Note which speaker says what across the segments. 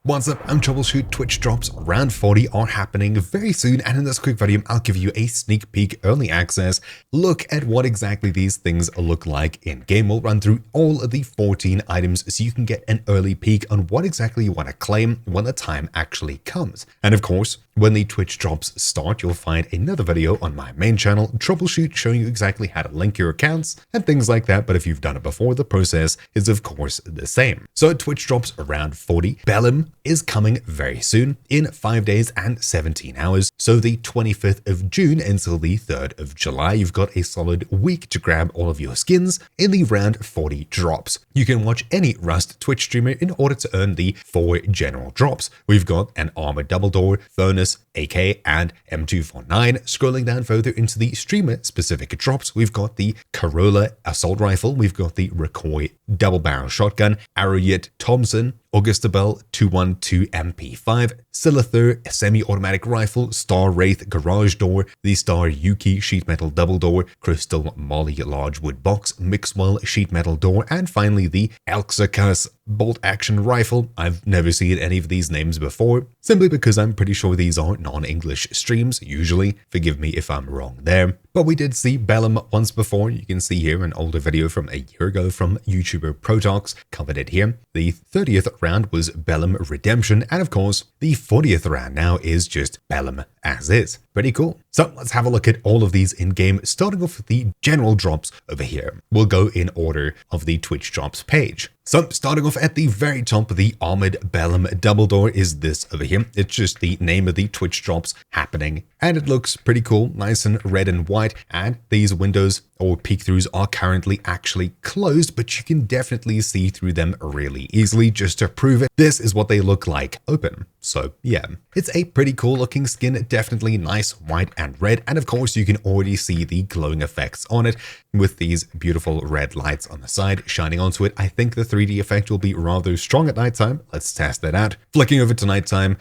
Speaker 1: What's up, I'm Troubleshoot. Twitch drops around 40 are happening very soon, and in this quick video I'll give you a sneak peek early access look at what exactly these things look like in game. We'll run through all of the 14 items so you can get an early peek on what exactly you want to claim when the time actually comes. And of course, when the Twitch drops start, you'll find another video on my main channel, Troubleshoot, showing you exactly how to link your accounts and things like that. But if you've done it before, the process is of course the same. So Twitch drops around 40. Bellum is coming very soon, in 5 days and 17 hours. So the 25th of June until the 3rd of July, you've got a solid week to grab all of your skins in the round 40 drops. You can watch any Rust Twitch streamer in order to earn the 4 general drops. We've got an Armoured Double Door, Furnace, AK, and M249. Scrolling down further into the streamer specific drops, we've got the Carola assault rifle, we've got the Ricoy double barrel shotgun, aroyitt Thompson, Agustabell212 MP5, Silithur semi-automatic rifle, StarWraith garage door, the Staryuuki sheet metal double door, CrystalMolly large wood box, Mixwell sheet metal door, and finally the elxokas bolt action rifle. I've never seen any of these names before, simply because I'm pretty sure these are non-English streams, usually. Forgive me if I'm wrong there. But we did see Bellum once before. You can see here an older video from a year ago from YouTuber Protox, covered it here. The 30th round was Bellum Redemption, and of course, the 40th round now is just Bellum as is. Pretty cool. So let's have a look at all of these in-game, starting off with the general drops over here. We'll go in order of the Twitch drops page. So starting off at the very top of the Armored Bellum double door is this over here. It's just the name of the Twitch drops happening, and it looks pretty cool, nice and red and white, and these windows or peek-throughs are currently actually closed, but you can definitely see through them really easily. Just to prove it, this is what they look like open. So yeah, it's a pretty cool looking skin, definitely nice white and red, and of course you can already see the glowing effects on it with these beautiful red lights on the side shining onto it. I think the 3D effect will be rather strong at nighttime. Let's test that out. Flicking over to nighttime,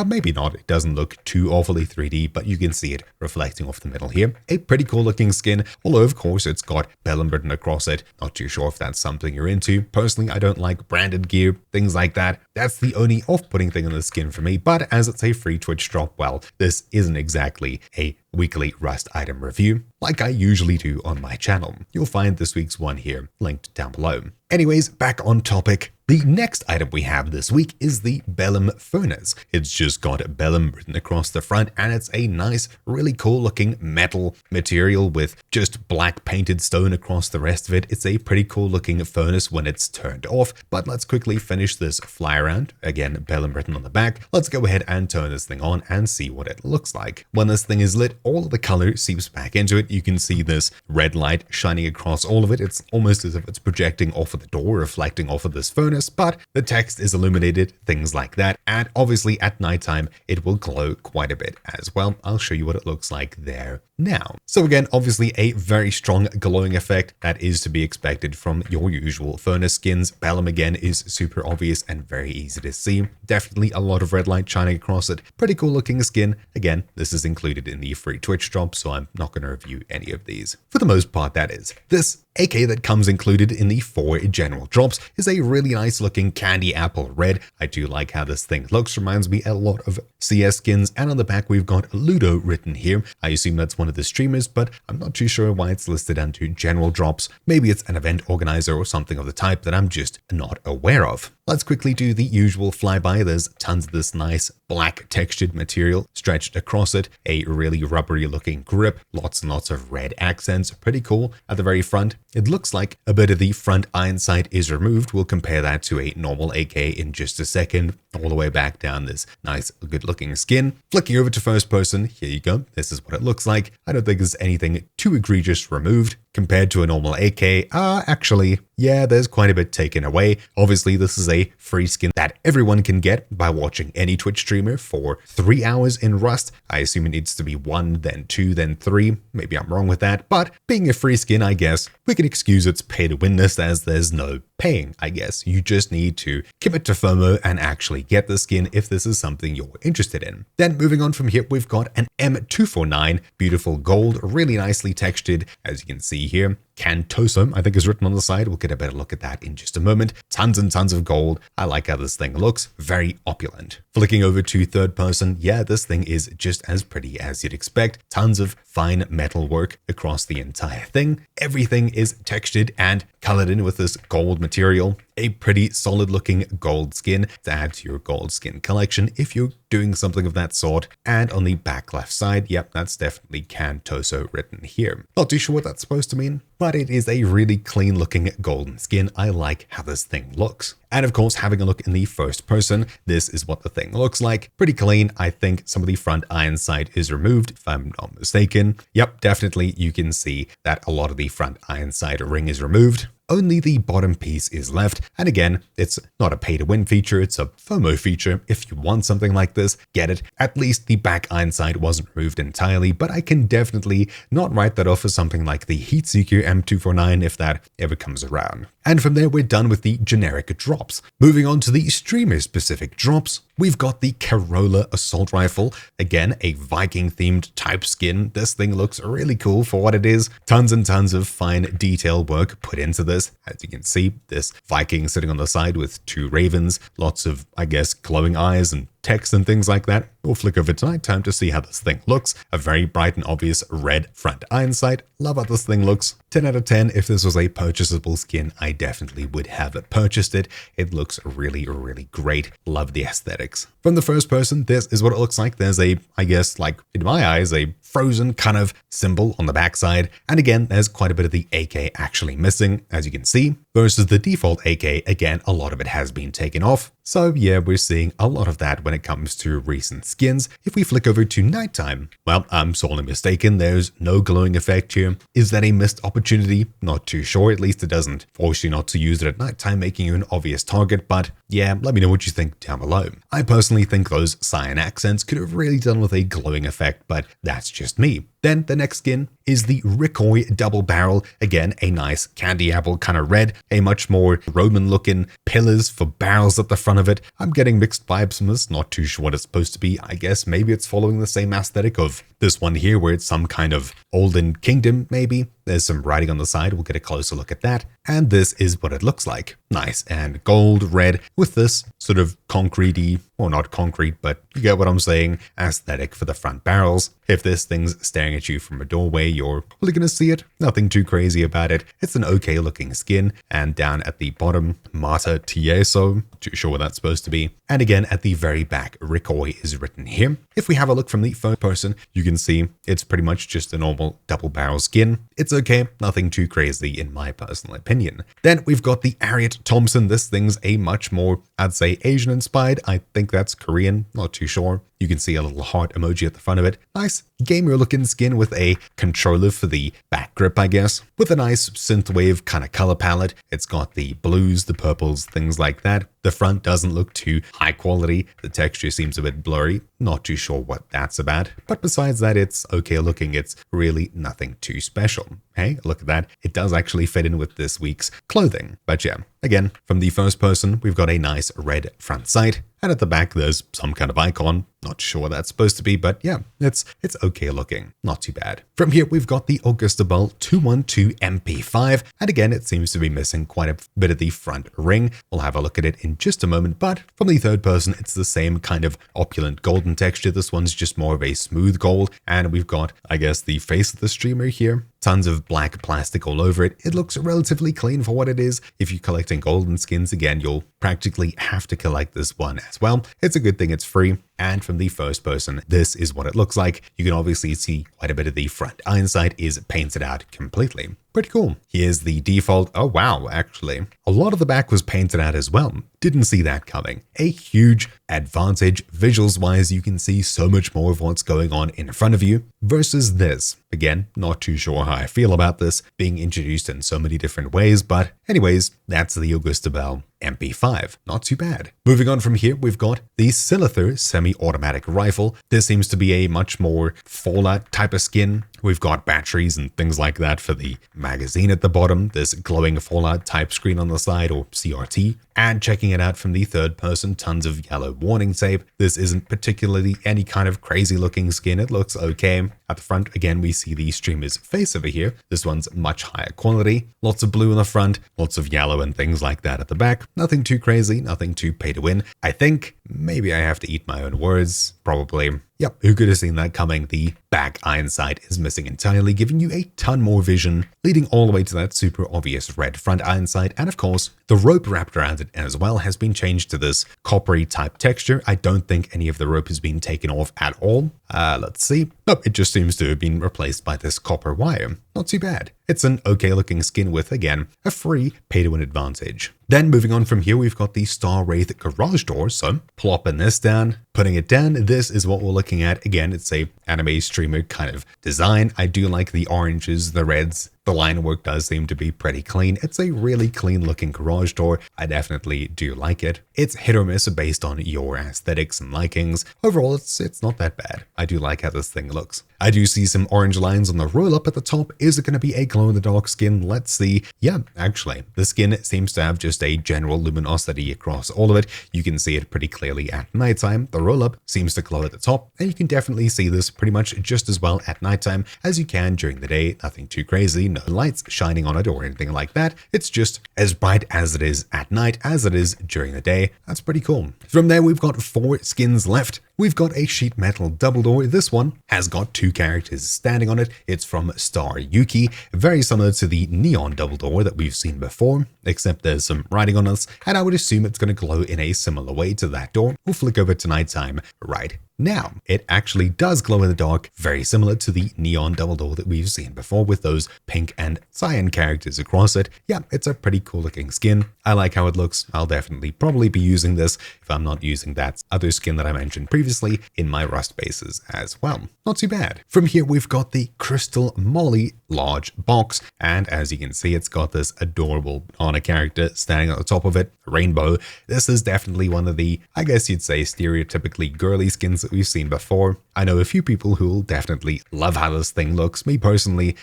Speaker 1: maybe not. It doesn't look too awfully 3D, but you can see it reflecting off the middle here. A pretty cool looking skin, although of course it's got Bellum written across it. Not too sure if that's something you're into. Personally, I don't like branded gear, things like that. That's the only off-putting thing on the skin for me, but as it's a free Twitch drop, well, this isn't exactly a weekly Rust item review like I usually do on my channel. You'll find this week's one here linked down below. Anyways, back on topic. The next item we have this week is the Bellum Furnace. It's just got Bellum written across the front, and it's a nice, really cool looking metal material with just black painted stone across the rest of it. It's a pretty cool looking furnace when it's turned off, but let's quickly finish this fly around. Again, Bellum written on the back. Let's go ahead and turn this thing on and see what it looks like. When this thing is lit, all of the color seeps back into it. You can see this red light shining across all of it. It's almost as if it's projecting off of the door, reflecting off of this furnace, but the text is illuminated, things like that, and obviously at nighttime it will glow quite a bit as well. I'll show you what it looks like there now. So again, obviously a very strong glowing effect that is to be expected from your usual furnace skins. Bellum again is super obvious and very easy to see. Definitely a lot of red light shining across it. Pretty cool looking skin. Again, this is included in the free Twitch drop, so I'm not going to review any of these. For the most part, that is. This AK that comes included in the 4 general drops is a really nice looking candy apple red. I do like how this thing looks, reminds me a lot of CS skins, and on the back we've got LUDO written here. I assume that's one of the streamers, but I'm not too sure why it's listed under general drops. Maybe it's an event organizer or something of the type that I'm just not aware of. Let's quickly do the usual flyby. There's tons of this nice black textured material stretched across it, a really rubbery looking grip, lots and lots of red accents, pretty cool. At the very front, it looks like a bit of the front iron sight is removed. We'll compare that to a normal AK in just a second. All the way back down this nice good looking skin. Flicking over to first person, here you go. This is what it looks like. I don't think there's anything too egregious removed compared to a normal AK. Actually, yeah, there's quite a bit taken away. Obviously, this is a free skin that everyone can get by watching any Twitch streamer for 3 hours in Rust. I assume it needs to be 1, then 2, then 3. Maybe I'm wrong with that, but being a free skin, I guess, we can excuse its pay-to-winness as there's no paying, I guess. You just need to commit to FOMO and actually get the skin if this is something you're interested in. Then moving on from here, we've got an M249, beautiful gold, really nicely textured, as you can see here. Cantoso, I think is written on the side. We'll get a better look at that in just a moment. Tons and tons of gold. I like how this thing looks. Very opulent. Flicking over to third person, yeah, this thing is just as pretty as you'd expect. Tons of fine metal work across the entire thing. Everything is textured and colored in with this gold material. A pretty solid looking gold skin to add to your gold skin collection if you're doing something of that sort. And on the back left side, yep, that's definitely Cantoso written here. Not too sure what that's supposed to mean, but it is a really clean looking golden skin. I like how this thing looks. And of course, having a look in the first person, this is what the thing looks like. Pretty clean. I think some of the front iron sight is removed, if I'm not mistaken. Yep, definitely you can see that a lot of the front iron sight ring is removed. Only the bottom piece is left. And again, it's not a pay-to-win feature, it's a FOMO feature. If you want something like this, get it. At least the back iron sight wasn't removed entirely, but I can definitely not write that off for something like the Heatseeker M249 if that ever comes around. And from there, we're done with the generic drops. Moving on to the streamer-specific drops, we've got the Carola assault rifle. Again, a Viking-themed type skin. This thing looks really cool for what it is. Tons and tons of fine detail work put into this. As you can see, this Viking sitting on the side with two ravens, lots of, I guess, glowing eyes and text and things like that. We'll flick over to nighttime to see how this thing looks. A very bright and obvious red front iron sight. Love how this thing looks. 10 out of 10. If this was a purchasable skin, I definitely would have purchased it. It looks really, really great. Love the aesthetics. From the first person, this is what it looks like. There's a, I guess, like in my eyes, a frozen kind of symbol on the backside. And again, there's quite a bit of the AK actually missing, as you can see, versus the default AK. Again, a lot of it has been taken off. So yeah, we're seeing a lot of that when it comes to recent skins. If we flick over to nighttime, well, I'm sorely mistaken. There's no glowing effect here. Is that a missed opportunity? Not too sure. At least it doesn't force you not to use it at nighttime, making you an obvious target. But yeah, let me know what you think down below. I personally think those cyan accents could have really done with a glowing effect, but that's just me. Then the next skin is the Ricoy double barrel. Again, a nice candy apple kind of red, a much more Roman looking pillars for barrels at the front of it. I'm getting mixed vibes from this, not too sure what it's supposed to be. I guess maybe it's following the same aesthetic of this one here where it's some kind of olden kingdom maybe. There's some writing on the side. We'll get a closer look at that. And this is what it looks like. Nice and gold red with this sort of concrete-y, or not concrete, but you get what I'm saying, aesthetic for the front barrels. If this thing's staring at you from a doorway, you're probably going to see it. Nothing too crazy about it. It's an okay looking skin. And down at the bottom, Mata Tieso, not too sure what that's supposed to be. And again, at the very back, Ricoy is written here. If we have a look from the first person, you can see it's pretty much just a normal double barrel skin. It's okay, nothing too crazy in my personal opinion. Then we've got the aroyitt Thompson. This thing's a much more, I'd say, Asian inspired. I think that's Korean, not too sure. You can see a little heart emoji at the front of it. Nice gamer looking skin with a controller for the back grip, I guess. With a nice synthwave kind of color palette. It's got the blues, the purples, things like that. The front doesn't look too high quality. The texture seems a bit blurry. Not too sure what that's about. But besides that, it's okay looking. It's really nothing too special. Hey, look at that. It does actually fit in with this week's clothing. But yeah, again, from the first person, we've got a nice red front sight. And at the back, there's some kind of icon. Not sure what that's supposed to be, but yeah, it's okay looking. Not too bad. From here, we've got the Agustabell212 MP5. And again, it seems to be missing quite a bit of the front ring. We'll have a look at it in just a moment. But from the third person, it's the same kind of opulent golden texture. This one's just more of a smooth gold. And we've got, I guess, the face of the streamer here. Tons of black plastic all over it. It looks relatively clean for what it is. If you're collecting golden skins, again, you'll practically have to collect this one as well. It's a good thing it's free. And from the first person, this is what it looks like. You can obviously see quite a bit of the front iron sight is painted out completely. Pretty cool. Here's the default. Oh, wow, actually. A lot of the back was painted out as well. Didn't see that coming. A huge advantage. Visuals-wise, you can see so much more of what's going on in front of you versus this. Again, not too sure how I feel about this being introduced in so many different ways, but anyways, that's the Agustabell MP5. Not too bad. Moving on from here, we've got the Silithur semi-automatic rifle. This seems to be a much more Fallout type of skin. We've got batteries and things like that for the magazine at the bottom, this glowing Fallout type screen on the side, or CRT, and checking it out from the third person, tons of yellow warning tape. This isn't particularly any kind of crazy looking skin. It looks okay. At the front, again, we see the streamer's face over here. This one's much higher quality. Lots of blue in the front, lots of yellow and things like that at the back. Nothing too crazy, nothing too pay to win. I think maybe I have to eat my own words. Probably. Yep, who could have seen that coming? The back iron sight is missing entirely, giving you a ton more vision, leading all the way to that super obvious red front iron sight. And of course, the rope wrapped around it as well has been changed to this coppery type texture. I don't think any of the rope has been taken off at all. Let's see. Nope, it just seems to have been replaced by this copper wire. Not too bad. It's an okay looking skin with, again, a free pay-to-win advantage. Then moving on from here, we've got the StarWraith garage door. So plopping this down, putting it down, this is what we're looking at. Again, it's a anime streamer kind of design. I do like the oranges, the reds. The line work does seem to be pretty clean. It's a really clean looking garage door. I definitely do like it. It's hit or miss based on your aesthetics and likings. Overall, it's not that bad. I do like how this thing looks. I do see some orange lines on the roll up at the top. Is it going to be a glow in the dark skin? Let's see. Yeah, actually, the skin seems to have just a general luminosity across all of it. You can see it pretty clearly at nighttime. The roll up seems to glow at the top, and you can definitely see this pretty much just as well at nighttime as you can during the day. Nothing too crazy, no lights shining on it or anything like that. It's just as bright as it is at night as it is during the day. That's pretty cool. From there, we've got 4 skins left. We've got a sheet metal double door. This one has got 2 characters standing on it. It's from Staryuuki, very similar to the neon double door that we've seen before, except there's some writing on us, and I would assume it's going to glow in a similar way to that door. We'll flick over to nighttime right now. It actually does glow in the dark, very similar to the neon double door that we've seen before with those pink and cyan characters across it. Yeah, it's a pretty cool looking skin. I like how it looks. I'll definitely probably be using this if I'm not using that other skin that I mentioned previously in my rust bases as well. Not too bad. From here, we've got the CrystalMolly large box, and as you can see, it's got this adorable banana character standing on the top of it, a rainbow. This is definitely one of the, I guess you'd say, stereotypically girly skins that we've seen before. I know a few people who will definitely love how this thing looks. Me personally,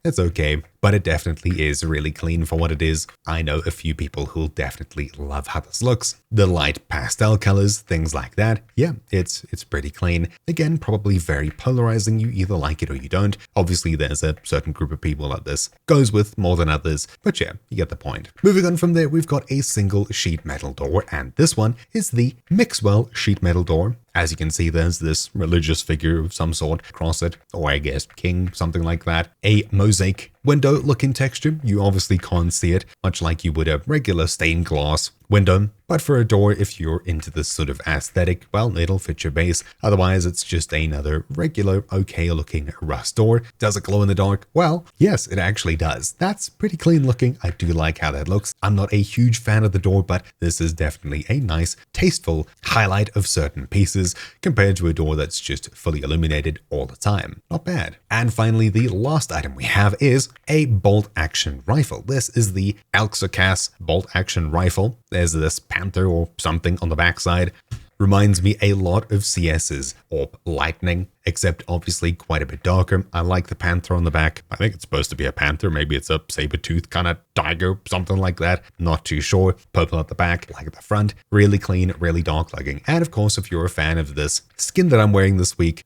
Speaker 1: it's okay, but it definitely is really clean for what it is. I know a few people who'll definitely love how this looks. The light pastel colors, things like that. Yeah, it's pretty clean. Again, probably very polarizing. You either like it or you don't. Obviously, there's a certain group of people that this goes with more than others, but yeah, you get the point. Moving on from there, we've got a single sheet metal door, and this one is the Mixwell sheet metal door. As you can see, there's this religious figure of some sort across it, or I guess king, something like that. A mosaic window looking texture. You obviously can't see it, much like you would a regular stained glass window. But for a door, if you're into this sort of aesthetic, well, it'll fit your base. Otherwise, it's just another regular, okay looking rust door. Does it glow in the dark? Well, yes, it actually does. That's pretty clean looking. I do like how that looks. I'm not a huge fan of the door, but this is definitely a nice, tasteful highlight of certain pieces compared to a door that's just fully illuminated all the time. Not bad. And finally, the last item we have is a bolt action rifle. This is the elxokas bolt action rifle. There's this panther or something on the backside. Reminds me a lot of CS's Orb Lightning, except obviously quite a bit darker. I like the panther on the back. I think it's supposed to be a panther. Maybe it's a saber-tooth kind of tiger, something like that. Not too sure. Purple at the back, like at the front. Really clean, really dark looking. And of course, if you're a fan of this skin that I'm wearing this week,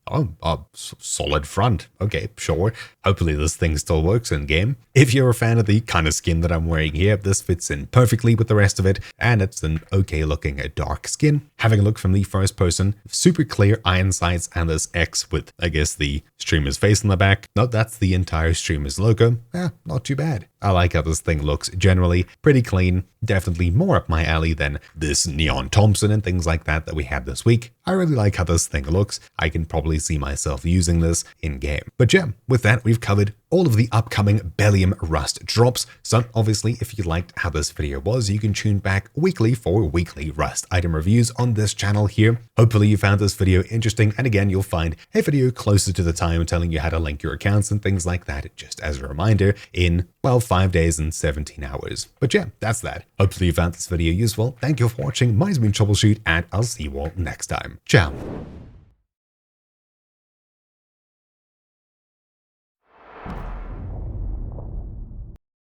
Speaker 1: solid front. Okay, sure. Hopefully this thing still works in game. If you're a fan of the kind of skin that I'm wearing here, this fits in perfectly with the rest of it. And it's an okay looking dark skin. Having a look from the first person, super clear iron sights and this X with, I guess, the streamer's face on the back. No, that's the entire streamer's logo. Not too bad. I like how this thing looks generally. Pretty clean. Definitely more up my alley than this neon Thompson and things like that we had this week. I really like how this thing looks. I can probably see myself using this in game. But yeah, with that, we've covered all of the upcoming Bellum Rust drops. So obviously, if you liked how this video was, you can tune back weekly for weekly Rust item reviews on this channel here. Hopefully you found this video interesting, and again, you'll find a video closer to the time telling you how to link your accounts and things like that, just as a reminder in, well, 5 days and 17 hours. But yeah, that's that. Hopefully you found this video useful. Thank you for watching. My name's been Troubleshoot, and I'll see you all next time. Ciao.